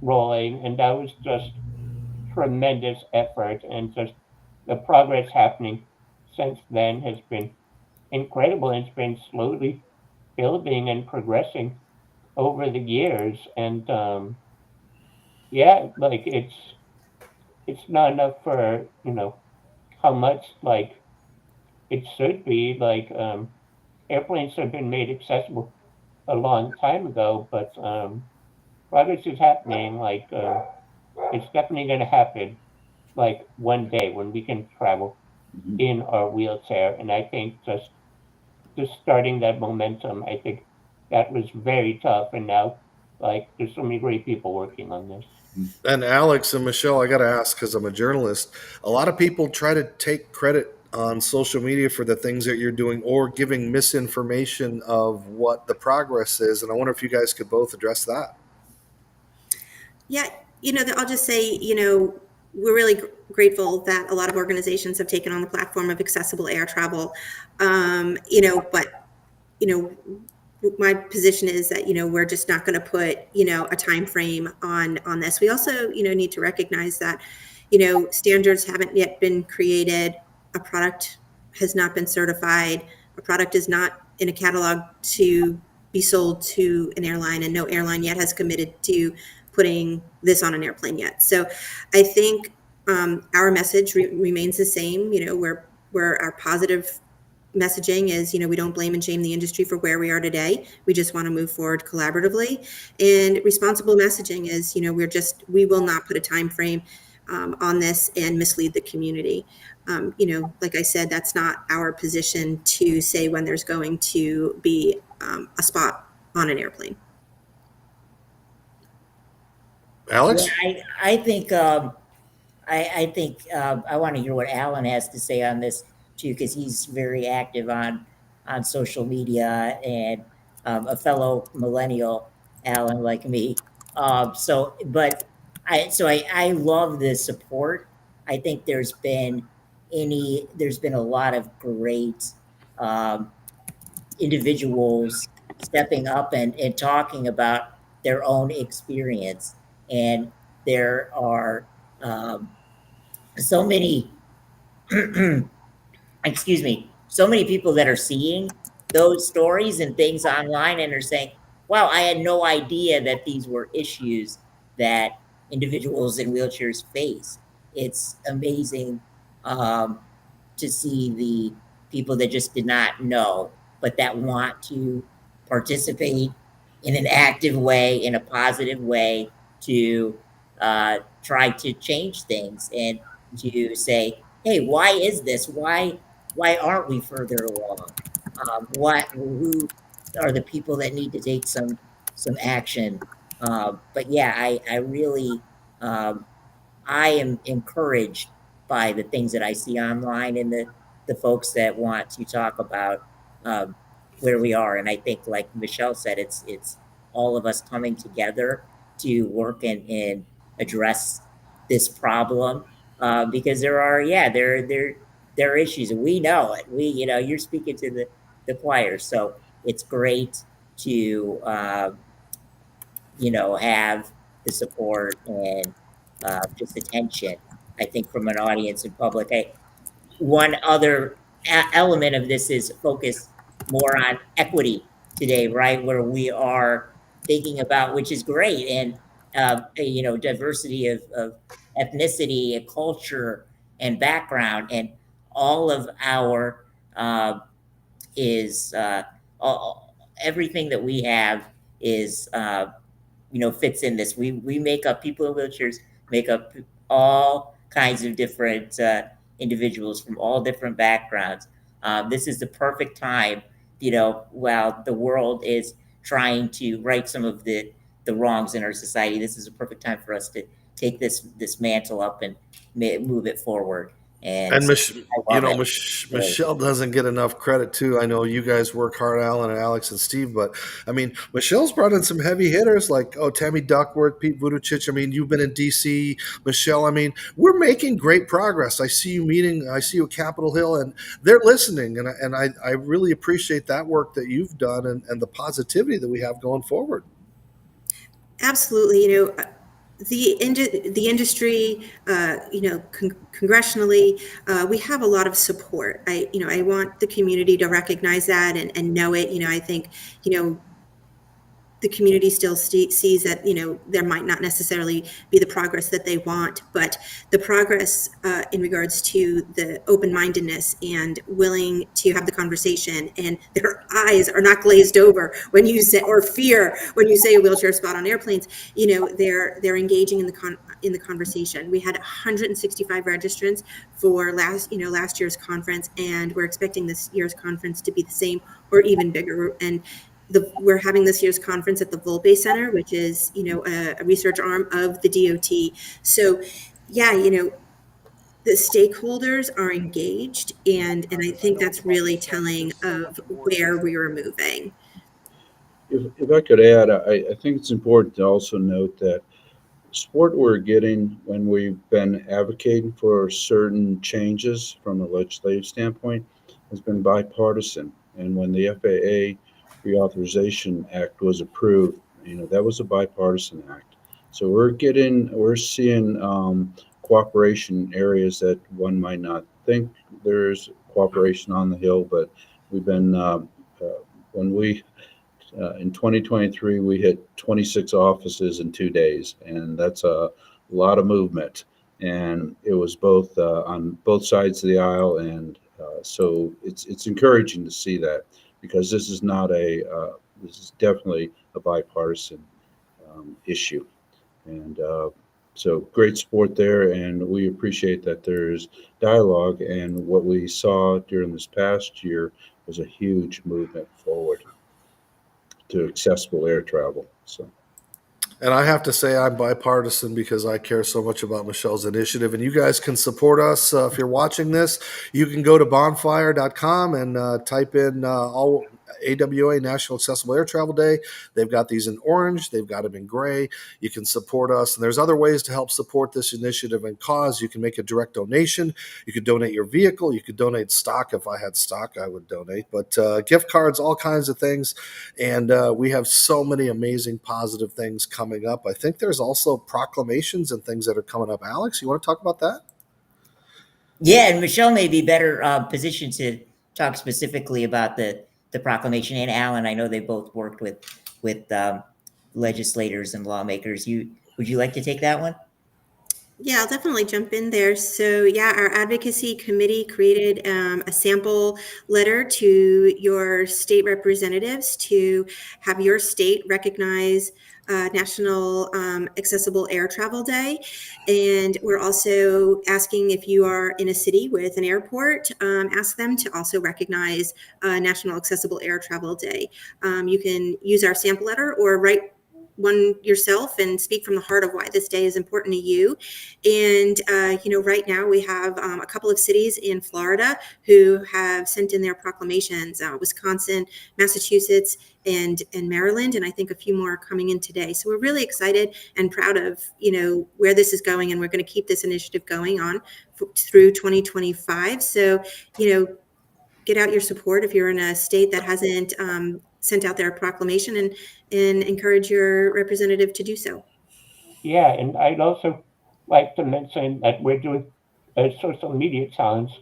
rolling, and that was just tremendous effort, and just the progress happening since then has been incredible, and it's been slowly building and progressing over the years. And yeah, like it's not enough for how much like it should be. Like airplanes have been made accessible a long time ago, but progress is happening. Like it's definitely going to happen. Like one day when we can travel in our wheelchair, and I think just starting that momentum, I think that was very tough, and now like there's so many great people working on this. And Alex and Michelle, I got to ask, because I'm a journalist, a lot of people try to take credit on social media for the things that you're doing, or giving misinformation of what the progress is. And I wonder if you guys could both address that. Yeah, I'll just say, we're really grateful that a lot of organizations have taken on the platform of accessible air travel. But my position is that, we're just not going to put, a time frame on this. We also, need to recognize that, standards haven't yet been created. A product has not been certified. A product is not in a catalog to be sold to an airline, and no airline yet has committed to putting this on an airplane yet. So I think our message remains the same, where our positive messaging is, we don't blame and shame the industry for where we are today. We just want to move forward collaboratively. And responsible messaging is, we will not put a time frame on this and mislead the community. Like I said, that's not our position to say when there's going to be a spot on an airplane. Alex? Yeah, I think I want to hear what Alan has to say on this too, because he's very active on social media and a fellow millennial, Alan, like me. I love the support. I think there's been a lot of great um, individuals stepping up and talking about their own experience, and there are so many excuse me, so many people that are seeing those stories and things online and are saying, wow, I had no idea that these were issues that individuals in wheelchairs face. It's amazing to see the people that just did not know, but that want to participate in an active way, in a positive way, to try to change things and to say, hey, why is this? Why aren't we further along? Who are the people that need to take some action? But yeah, I really I am encouraged by the things that I see online and the folks that want to talk about um, where we are. And I think, like Michelle said, it's all of us coming together to work and address this problem because there are issues, and we know it. You're speaking to the choir, so it's great to have the support and just attention. I think from an audience and public. One other element of this is focus more on equity today, right? Where we are thinking about, which is great, and diversity of ethnicity and culture and background, and all of our is everything that we have is fits in this. We make up people in wheelchairs, make up all kinds of different individuals from all different backgrounds. This is the perfect time, while the world is trying to right some of the wrongs in our society. This is a perfect time for us to take this mantle up and move it forward. And And so I love it. Michelle doesn't get enough credit too. I know you guys work hard, Alan and Alex and Steve, but I mean, Michelle's brought in some heavy hitters like Tammy Duckworth, Pete Buttigieg. I mean, you've been in DC, Michelle. I mean, we're making great progress. I see you at Capitol Hill, and they're listening, and I really appreciate that work that you've done and the positivity that we have going forward. Absolutely. The industry, congressionally, we have a lot of support. I want the community to recognize that and know it. I think, the community still sees that, there might not necessarily be the progress that they want, but the progress in regards to the open-mindedness and willing to have the conversation, and their eyes are not glazed over when you say, or fear when you say a wheelchair spot on airplanes, they're engaging in the conversation. We had 165 registrants for last year's conference, and we're expecting this year's conference to be the same or even bigger. And we're having this year's conference at the Volpe Center, which is, a research arm of the DOT. So, yeah, the stakeholders are engaged, and I think that's really telling of where we are moving. If I could add, I think it's important to also note that support we're getting when we've been advocating for certain changes from a legislative standpoint has been bipartisan. And when the FAA Reauthorization Act was approved, that was a bipartisan act. So we're seeing cooperation in areas that one might not think there's cooperation on the Hill, but we've been when we in 2023 we hit 26 offices in 2 days, and that's a lot of movement. And it was both on both sides of the aisle, and so it's encouraging to see that, because this is definitely a bipartisan issue. And so great support there, and we appreciate that there's dialogue. And what we saw during this past year was a huge movement forward to accessible air travel. So. And I have to say, I'm bipartisan because I care so much about Michelle's initiative. And you guys can support us. If you're watching this, you can go to bonfire.com and type in all AWA, National Accessible Air Travel Day. They've got these in orange. They've got them in gray. You can support us. And there's other ways to help support this initiative and cause. You can make a direct donation. You could donate your vehicle. You could donate stock. If I had stock, I would donate. But gift cards, all kinds of things. And we have so many amazing positive things coming up. I think there's also proclamations and things that are coming up. Alex, you want to talk about that? Yeah, and Michelle may be better positioned to talk specifically about the proclamation. And Alan, I know they both worked with legislators and lawmakers. Would you like to take that one? Yeah, I'll definitely jump in there. So, yeah, our advocacy committee created a sample letter to your state representatives to have your state recognize National Accessible Air Travel Day. And we're also asking, if you are in a city with an airport, ask them to also recognize National Accessible Air Travel Day. You can use our sample letter or write one yourself and speak from the heart of why this day is important to you. And, right now we have a couple of cities in Florida who have sent in their proclamations, Wisconsin, Massachusetts, and Maryland. And I think a few more are coming in today. So we're really excited and proud of, where this is going. And we're going to keep this initiative going on through 2025. So, get out your support if you're in a state that hasn't sent out their proclamation, and encourage your representative to do so. Yeah, and I'd also like to mention that we're doing a social media challenge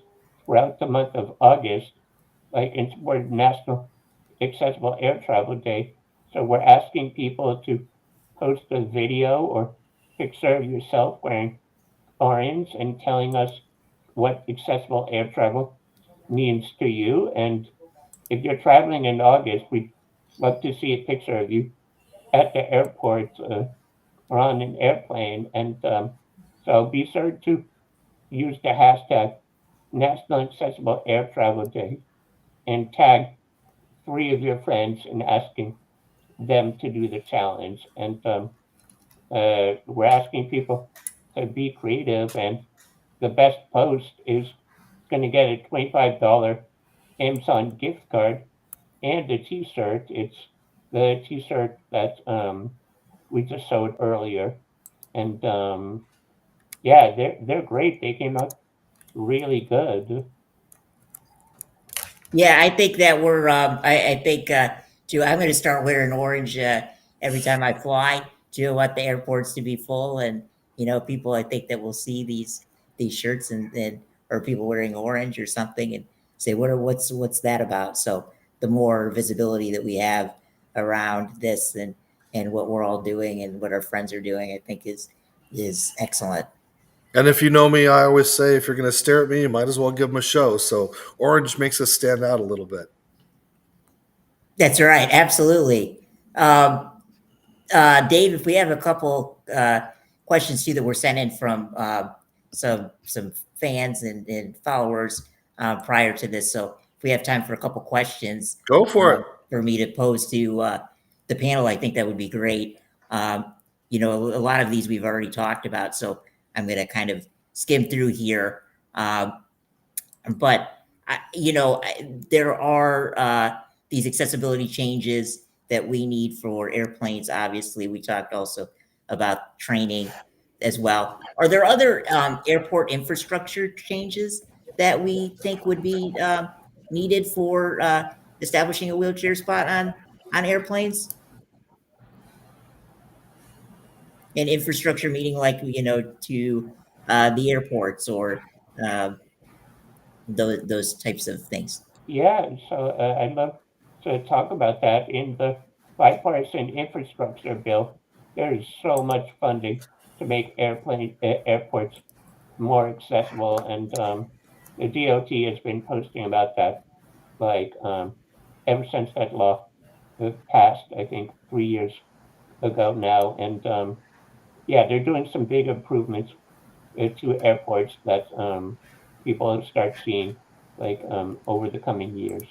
throughout the month of August, like in support National Accessible Air Travel Day. So we're asking people to post a video or picture of yourself wearing orange and telling us what accessible air travel means to you. And if you're traveling in August, we'd love to see a picture of you at the airport or on an airplane. And so be sure to use the hashtag National Accessible Air Travel Day and tag 3 of your friends in asking them to do the challenge. And we're asking people to be creative, and the best post is going to get a $25 Amazon gift card and a T-shirt. It's the T-shirt that we just showed earlier, and yeah, they're great. They came out really good. Yeah, I think that we're. I think too. I'm going to start wearing orange every time I fly. To want the airports to be full, and people. I think that will see these shirts and or people wearing orange or something, and say, what's that about? So the more visibility that we have around this and what we're all doing and what our friends are doing, I think is excellent. And if you know me, I always say, if you're going to stare at me, you might as well give them a show. So orange makes us stand out a little bit. That's right. Absolutely. Dave, if we have a couple questions too that were sent in from some fans and followers prior to this, so if we have time for a couple questions, Go for it. For me to pose to the panel, I think that would be great. A lot of these we've already talked about, so I'm going to kind of skim through here. But there are these accessibility changes that we need for airplanes. Obviously, we talked also about training as well. Are there other airport infrastructure changes that we think would be needed for establishing a wheelchair spot on on airplanes? And infrastructure meaning like, to the airports or those types of things. Yeah, so I'd love to talk about that. In the bipartisan infrastructure bill, there is so much funding to make airports more accessible, and the DOT has been posting about that, like ever since that law passed, I think 3 years ago now, and yeah, they're doing some big improvements to airports that people will start seeing like over the coming years.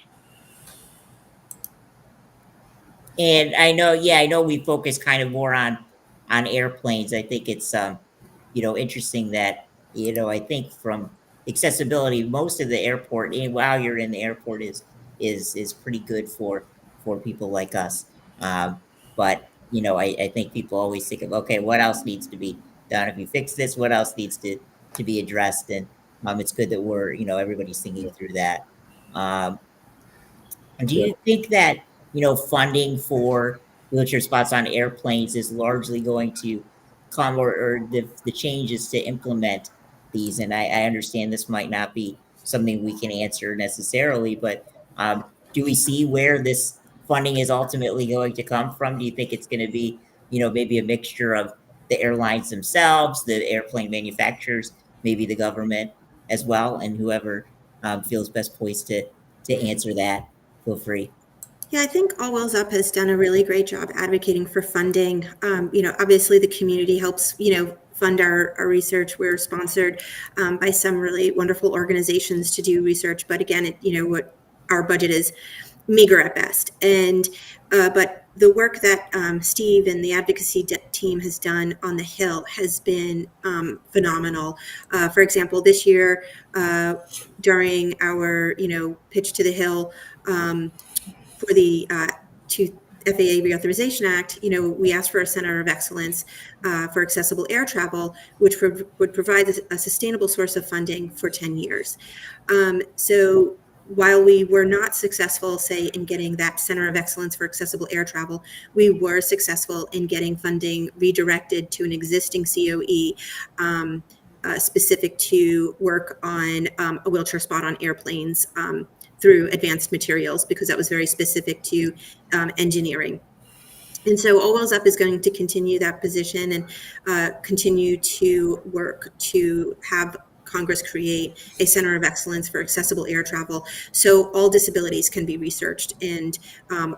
And I know we focus kind of more on airplanes. I think it's interesting that I think from accessibility, most of the airport, and while you're in the airport, is pretty good for people like us. But I think people always think of, okay, what else needs to be done? If you fix this, what else needs to be addressed? And it's good that we're everybody's thinking through that. Um, and do Yeah. you think that, funding for wheelchair spots on airplanes is largely going to come, or the changes to implement these? And I understand this might not be something we can answer necessarily, but do we see where this funding is ultimately going to come from? Do you think it's going to be, maybe a mixture of the airlines themselves, the airplane manufacturers, maybe the government as well, and whoever feels best poised to answer that? Feel free. Yeah, I think All Wheels Up has done a really great job advocating for funding. Obviously the community helps, fund our research. We're sponsored by some really wonderful organizations to do research. But again, what our budget is meager at best. And but the work that Steve and the advocacy team has done on the Hill has been phenomenal. For example, this year during our pitch to the Hill for the FAA Reauthorization Act, we asked for a Center of Excellence for accessible air travel, which would provide a sustainable source of funding for 10 years. So while we were not successful, say, in getting that Center of Excellence for accessible air travel, we were successful in getting funding redirected to an existing COE specific to work on a wheelchair spot on airplanes through advanced materials, because that was very specific to engineering. And so All Wheels Up is going to continue that position and continue to work to have Congress create a Center of Excellence for accessible air travel, so all disabilities can be researched, and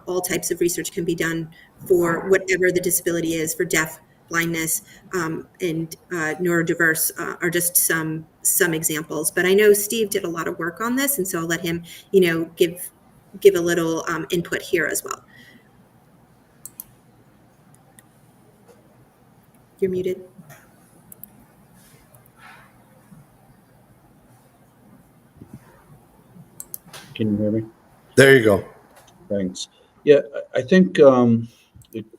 all types of research can be done for whatever the disability is. For deaf, blindness, and neurodiverse are just some examples. But I know Steve did a lot of work on this, and so I'll let him, give a little input here as well. You're muted. Can you hear me? There you go. Thanks. Yeah, I think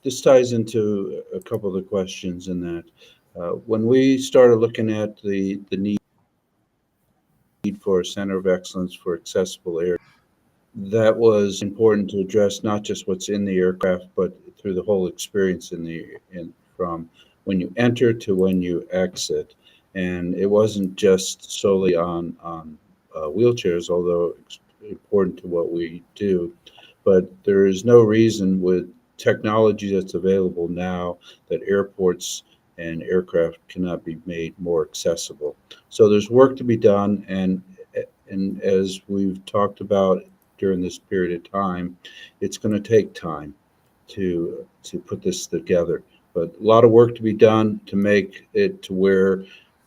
this ties into a couple of the questions in that when we started looking at the need for a Center of Excellence for accessible air, that was important to address not just what's in the aircraft, but through the whole experience from when you enter to when you exit. And it wasn't just solely on wheelchairs, although it's important to what we do. But there is no reason with technology that's available now that airports and aircraft cannot be made more accessible. So there's work to be done, and as we've talked about during this period of time, it's going to take time to put this together. But a lot of work to be done to make it to where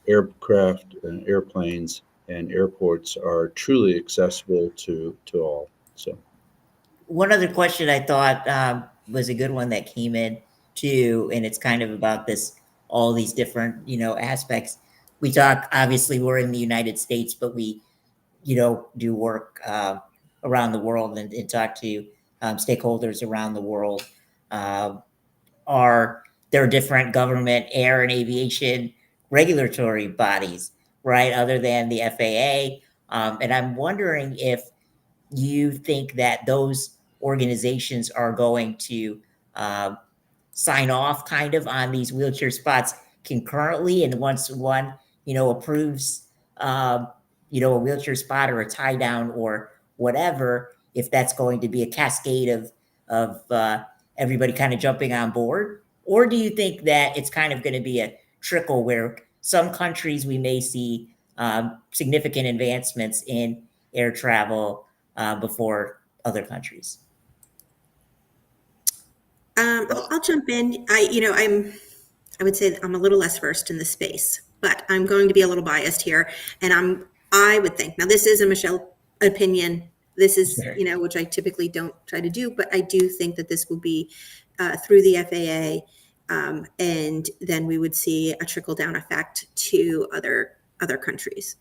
aircraft and airplanes and airports are truly accessible to all. So One other question I thought was a good one that came in too, and it's kind of about all these different, aspects. We talk, obviously, we're in the United States, but we, do work around the world and talk to stakeholders around the world. There are different government air and aviation regulatory bodies, right, other than the FAA. And I'm wondering if you think that those organizations are going to sign off kind of on these wheelchair spots concurrently. And once one, approves, a wheelchair spot or a tie down or whatever, if that's going to be a cascade of everybody kind of jumping on board, or do you think that it's kind of going to be a trickle where some countries we may see significant advancements in air travel before other countries? I'll jump in. I would say that I'm a little less versed in the space, but I'm going to be a little biased here. And I would think, now this is a Michelle opinion. This is, Sure. Which I typically don't try to do, but I do think that this will be through the FAA. And then we would see a trickle down effect to other countries.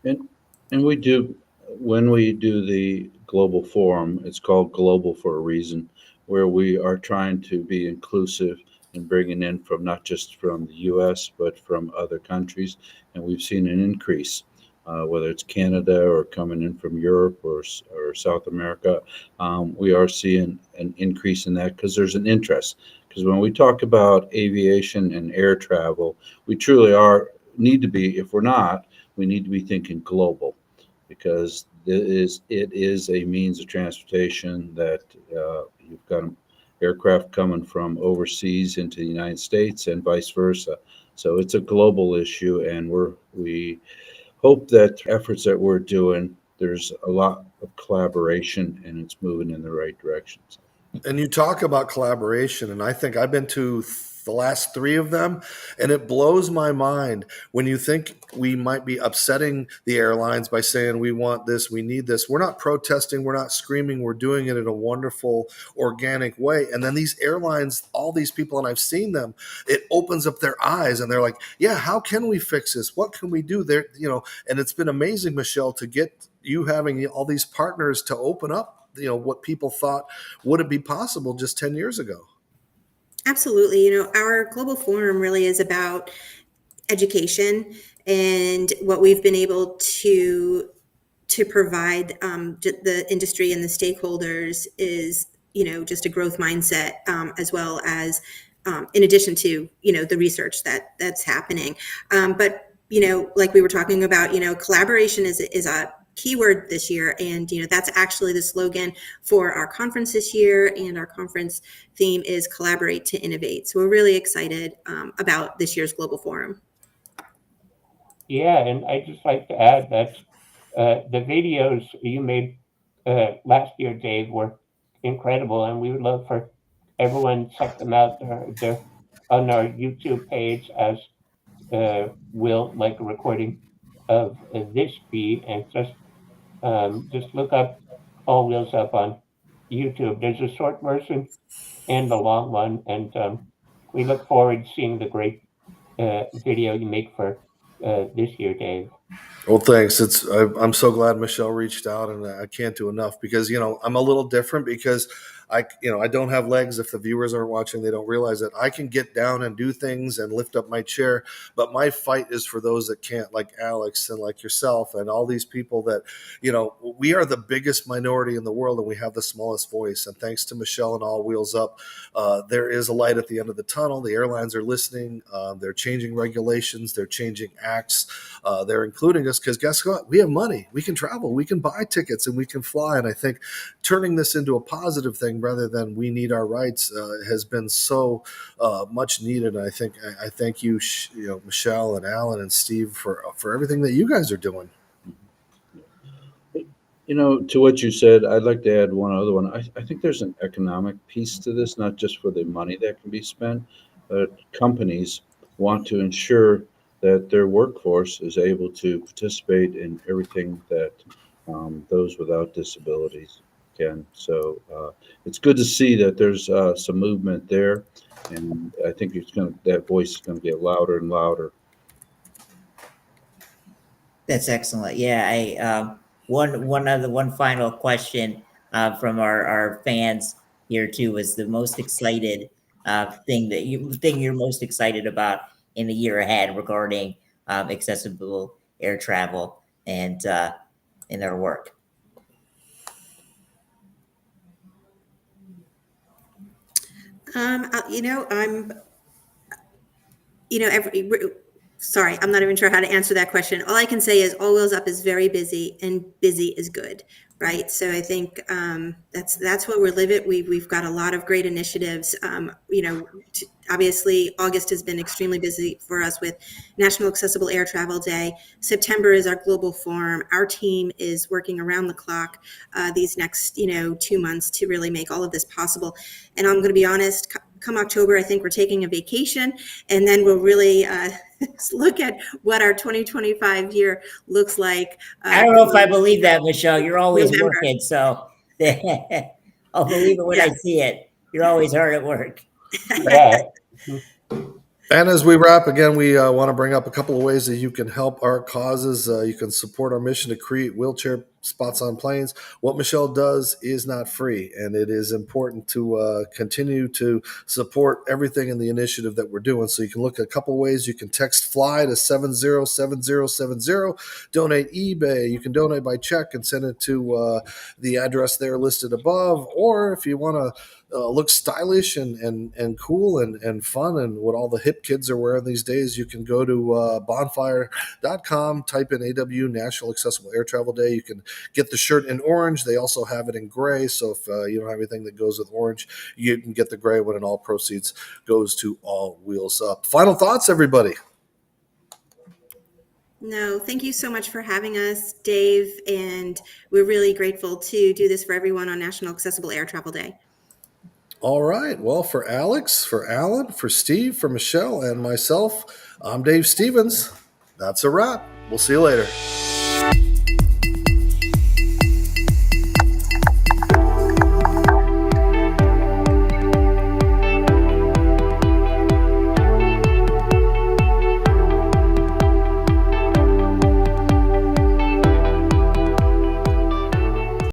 And we do, when we do the global forum, it's called global for a reason, where we are trying to be inclusive and bringing in from not just from the US, but from other countries. And we've seen an increase, whether it's Canada or coming in from Europe or South America. We are seeing an increase in that because there's an interest. Because when we talk about aviation and air travel, we truly need to be, if we're not, we need to be thinking global, because it is a means of transportation that you've got aircraft coming from overseas into the United States and vice versa. So it's a global issue, and we hope that efforts that we're doing, there's a lot of collaboration and it's moving in the right directions. And you talk about collaboration, and I think I've been to the last three of them, and it blows my mind when you think we might be upsetting the airlines by saying we want this, we need this. We're not protesting, we're not screaming, we're doing it in a wonderful, organic way. And then these airlines, all these people, and I've seen them, it opens up their eyes, and they're like, yeah, how can we fix this? What can we do there? And it's been amazing, Michelle, to get you having all these partners to open up what people thought wouldn't be possible just 10 years ago. Absolutely. Our global forum really is about education, and what we've been able to provide the industry and the stakeholders is, just a growth mindset, as well as in addition to, the research that's happening. But, like we were talking about, collaboration is a keyword this year. And, that's actually the slogan for our conference this year. And our conference theme is Collaborate to Innovate. So we're really excited about this year's Global Forum. Yeah, and I'd just like to add that the videos you made last year, Dave, were incredible, and we would love for everyone to check them out. They're on our YouTube page, as will like a recording of this be, and just look up All Wheels Up on YouTube. There's a short version and a long one, and we look forward to seeing the great video you make for this year, Dave. Well, thanks. I'm so glad Michelle reached out, and I can't do enough because I'm a little different because I don't have legs. If the viewers aren't watching, they don't realize that I can get down and do things and lift up my chair, but my fight is for those that can't, like Alex and like yourself and all these people that we are the biggest minority in the world and we have the smallest voice. And thanks to Michelle and All Wheels Up, there is a light at the end of the tunnel. The airlines are listening. They're changing regulations. They're changing acts. They're including us because guess what? We have money. We can travel. We can buy tickets and we can fly. And I think turning this into a positive thing rather than we need our rights has been so much needed. And I thank you, Michelle and Alan and Steve for everything that you guys are doing. To what you said, I'd like to add one other one. I think there's an economic piece to this, not just for the money that can be spent, but companies want to ensure that their workforce is able to participate in everything that those without disabilities can. So it's good to see that there's some movement there, and I think that voice is going to get louder and louder. That's excellent. Yeah, one final question from our fans here too was the most excited thing you're most excited about in the year ahead regarding accessible air travel and in their work. You know, sorry, I'm not even sure how to answer that question. All I can say is All Wheels Up is very busy, and busy is good, right? So I think that's what we're living. We've got a lot of great initiatives. Obviously, August has been extremely busy for us with National Accessible Air Travel Day. September is our global forum. Our team is working around the clock these next 2 months to really make all of this possible. And I'm going to be honest. Come October, I think we're taking a vacation, and then we'll really look at what our 2025 year looks like. I don't know if I believe that, Michelle. You're always November. working, so I'll believe it when I see it. You're always hard at work. Yeah. And as we wrap, again, we want to bring up a couple of ways that you can help our causes. You can support our mission to create wheelchair spots on planes. What Michelle does is not free, and it is important to continue to support everything in the initiative that we're doing. So you can look at a couple of ways. You can text FLY to 707070, donate eBay. You can donate by check and send it to the address there listed above. Or if you want to look stylish and cool and fun and what all the hip kids are wearing these days, you can go to bonfire.com, type in AWU National Accessible Air Travel Day. You can get the shirt in orange. They also have it in gray. So if you don't have anything that goes with orange, you can get the gray one, and all proceeds goes to All Wheels Up. Final thoughts, everybody? No, thank you so much for having us, Dave. And we're really grateful to do this for everyone on National Accessible Air Travel Day. All right. Well, for Alex, for Alan, for Steve, for Michelle, and myself, I'm Dave Stevens. That's a wrap. We'll see you later.